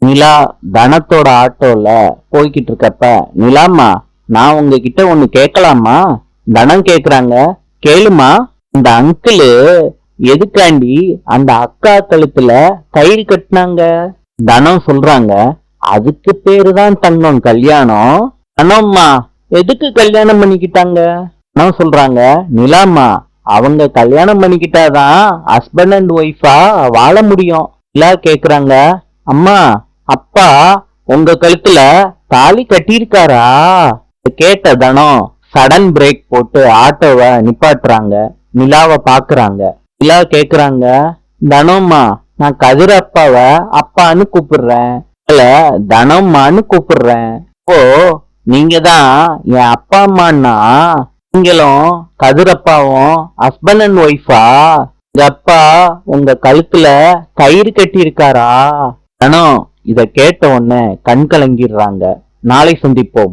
நிலா தனத்தோட ஆட்டோல போய்கிட்டு இருக்கப்ப, நிலாம்மா நான் உங்ககிட்ட ஒண்ணு கேட்கலாமா? தனம் கேக்குறாங்க. கேளுமா. இந்த அங்கிளு எதுக்காண்டி அந்த அக்கா கழுத்துல கயிறு கட்டினாங்க? தனம் சொல்றாங்க, அதுக்கு பேருதான் தங்கம் கல்யாணம். தனம்மா எதுக்கு கல்யாணம் பண்ணிக்கிட்டாங்க? தனம் சொல்றாங்க, நிலாம்மா அவங்க கல்யாணம் பண்ணிக்கிட்டாதான் ஹஸ்பண்ட் அண்ட் ஒய்ஃபா வாழ முடியும். நிலா கேக்குறாங்க, அம்மா அப்பா உங்க கழுத்துல தாலி கட்டியிருக்காரா? கேட்ட தனம் சடன் பிரேக் போட்டு ஆட்டோவை நிப்பாட்டுறாங்க. நிலாவை பாக்குறாங்க. நிலா கேக்குறாங்க, தனம்மா நான் கதிர் அப்பாவை அப்பான்னு கூப்பிடுறேன், இல்ல தனம்மான்னு கூப்பிடுறேன். ஓ நீங்க தான் என் அப்பா அம்மான்னா நீங்களும் கதிரப்பாவும் ஹஸ்பண்ட் அண்ட் ஒய்ஃபா? உங்க அப்பா உங்க கழுத்துல கயிறு கட்டி இருக்காரா? தனம் இத கேட்ட உடனே கண் கலங்கிடுறாங்க. நாளை சந்திப்போம்.